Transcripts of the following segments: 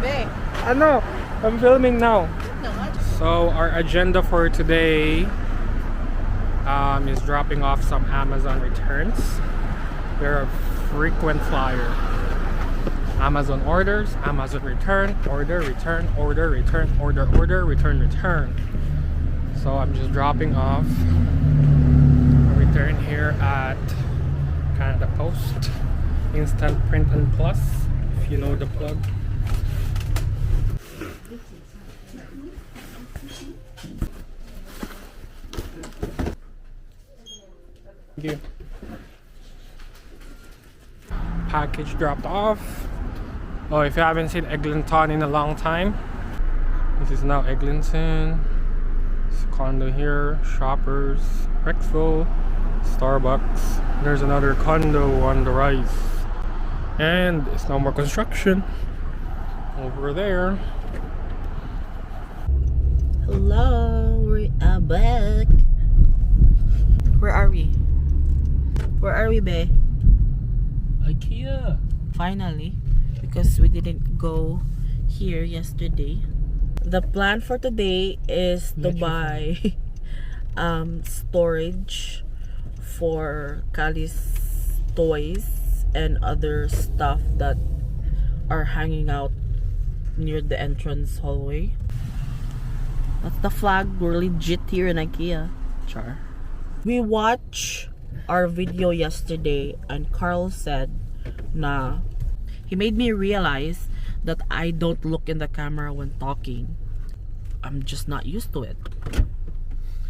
Be. Ano? I'm filming now. No, So our agenda for today is dropping off some Amazon returns. We're a frequent flyer. Amazon orders, Amazon return, order, return, order, return, order, order, return, return. So I'm just dropping off a return here at Canada Post, Instant Print and Plus, if you know the plug. Thank you. Package dropped off. Oh, if you haven't seen Eglinton in a long time, this is now Eglinton. It's a condo here, Shoppers, Rexville, Starbucks. There's another condo on the rise, and it's no more construction over there. hello, we are back. Where are we? Where are we, Be? Ikea. Finally, because we didn't go here yesterday. The plan for today is to buy storage for Kali's toys and other stuff that are hanging out near the entrance hallway. That's the flag. We're legit here in Ikea. Char. We watched our video yesterday and Carl said na he made me realize that I don't look in the camera when talking. I'm just not used to it.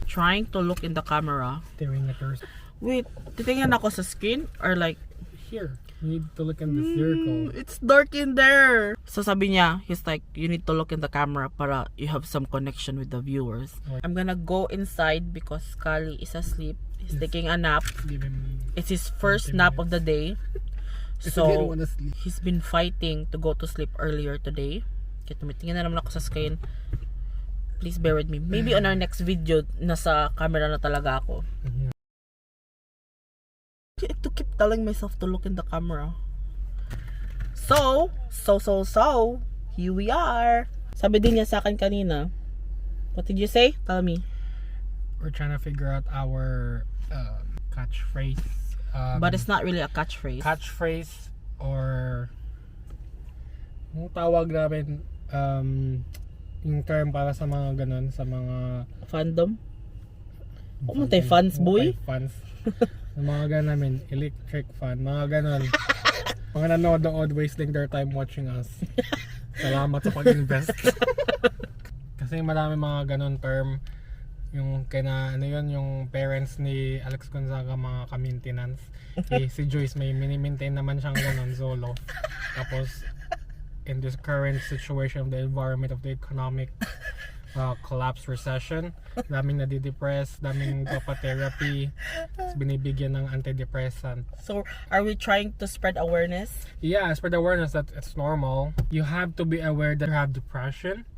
Trying to look in the camera. Staring at yours. Wait, titingnan ako sa screen or like Here, you need to look in the circle. it's dark in there. So sabi niya, he's like, you need to look in the camera para you have some connection with the viewers. Okay. I'm gonna go inside because Kali is asleep. He's taking a nap. Give him. It's his first 20 nap of the day. So, sleep. he's been fighting to go to sleep earlier today. Kaya tumitingin na naman ako sa screen. Please bear with me. Maybe on our next video, nasa camera na talaga ako. I have to keep telling myself to look in the camera. So, here we are. Sabi din niya sa akin kanina. What did you say? Tell me. We're trying to figure out our catchphrase. But it's not really a catchphrase. Catchphrase or yung tawag namin yung term para sa mga ganun, sa mga Fandom? Umutay fans, boy? Fans. Sa mga ganun namin, electric fan, mga ganun. Mga nanonood wasting their time watching us. Salamat sa pag-invest. Kasi marami mga ganun term. Yung ano yun, yung parents ni Alex Gonzaga, mga ka-maintenance. Si Joyce may mini-maintain naman siyang ganun, solo. Tapos in this current situation of the environment of the economic collapse, recession, daming nadidepress, daming papa-therapy, binibigyan ng antidepressant. So, are we trying to spread awareness? Yeah, spread awareness that it's normal. You have to be aware that you have depression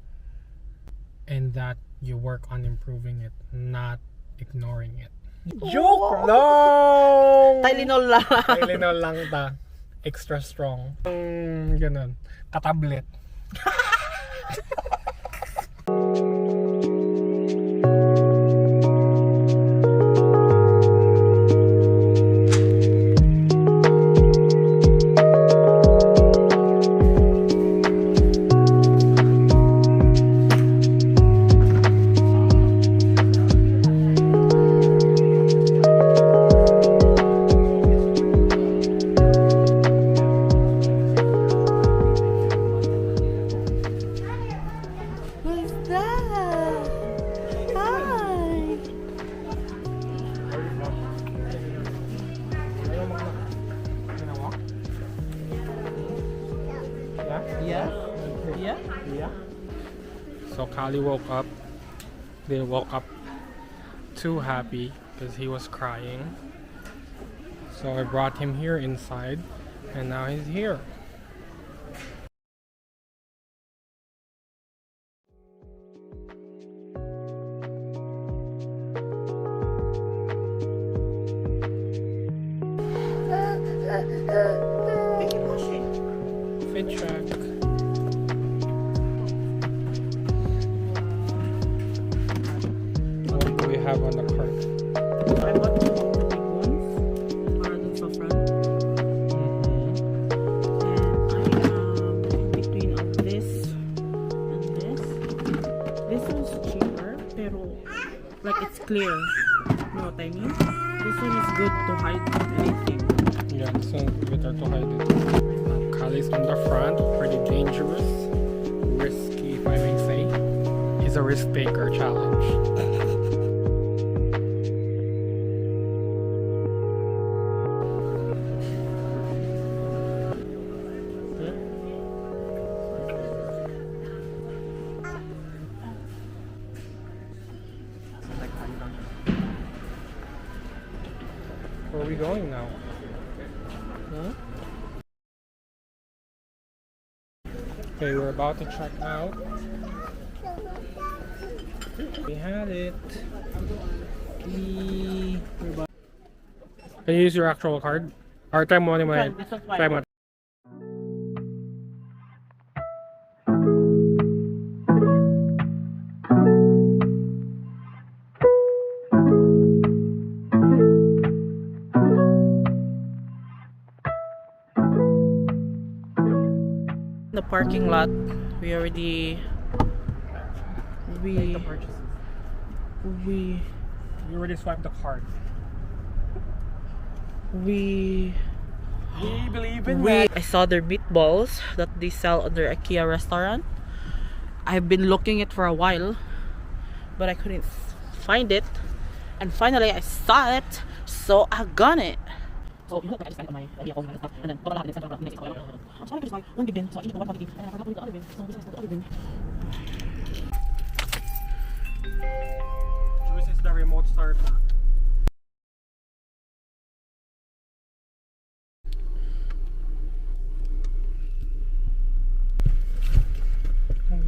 and that you work on improving it, not ignoring it. Joke lang! Tylenol lang. Tylenol lang ta. Extra strong. Ganun. Katablet. Who's that? Hi. Yeah? Yeah? Yeah. So Kali woke up. They woke up too happy because he was crying. So I brought him here inside, and now he's here. Keep pushing. fit check. What do we have on the cart? I bought the big ones para dun sa front. And I have between of this and this. This one's cheaper, pero like it's clear. You know what I mean? This one is good to hide anything. Yeah, this one's better to hide it. Kali's on the front, pretty dangerous, risky if I may say. He's a risk taker challenge. Where are we going now? Huh? Okay, we're about to check out. We had it. Can you use your actual card? Or try mo naman. Fine, this one's fine. Try mo. The parking lot, we already Make the purchases. we You already swiped the card. we We believe in I saw their meatballs that they sell on their Ikea restaurant. I've been looking it for a while, but I couldn't find it, and finally I saw it, so I got it. So you know, I just got my idea of stuff, and then lahat din sa next ko. So I just like one big bin, so I eat one quantity, and I forgot to eat the other bin. So this is the other bin. Juice is the remote starter.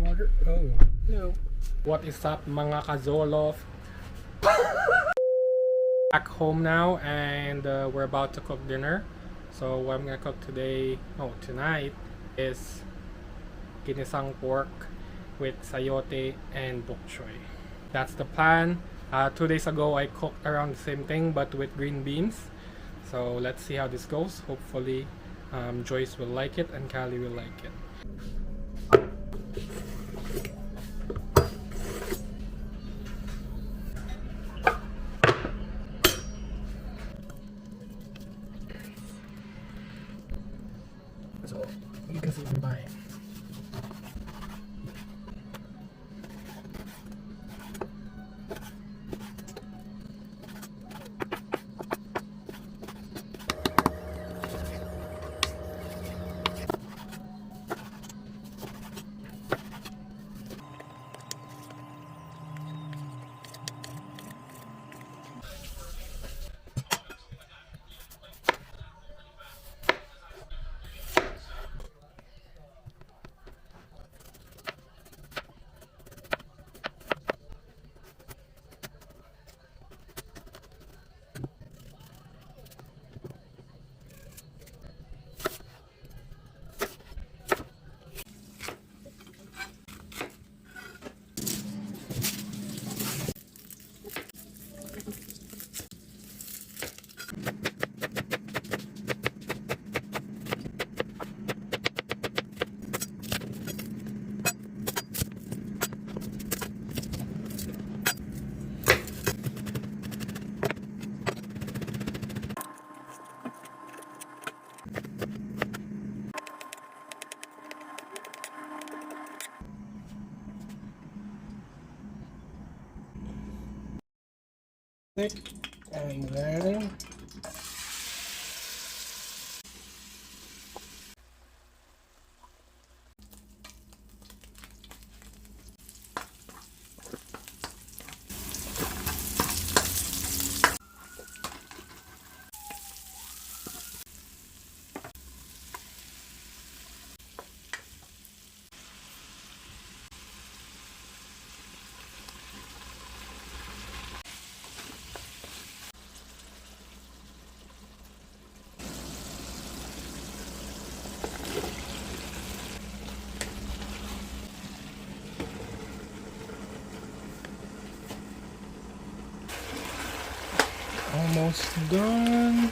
Water. Oh. No. What is up, mga kazolof? Back home now, and we're about to cook dinner. So what I'm gonna cook tonight is ginisang pork with sayote and bok choy. That's the plan. 2 days ago I cooked around the same thing but with green beans. So let's see how this goes. Hopefully Joyce will like it and Callie will like it. So you can see me buying. And then almost done.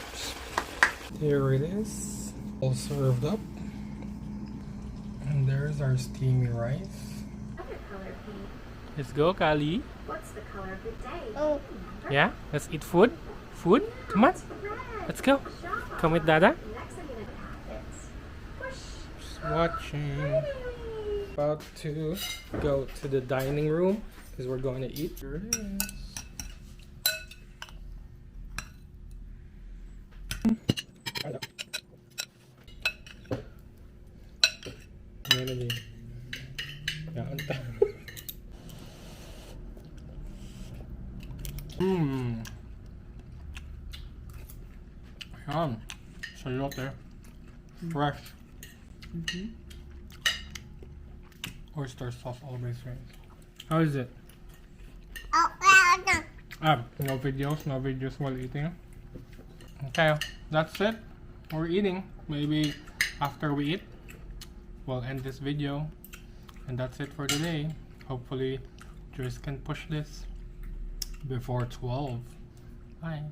Here it is, all served up. And there's our steamy rice. Let's go, Kali. What's the color of the day? Yeah, let's eat food. Food? Come on. Let's go. Come with Dada. Next I'm gonna have this. Push. Just watching. About to go to the dining room because we're going to eat. Here it is. Melody. Yan. Ayan. Sayote. Fresh. Oyster sauce always rains. How is it? No videos while eating. Okay, that's it. We're eating. Maybe after we eat, we'll end this video. And that's it for today. Hopefully, Joyce can push this before 12. Bye.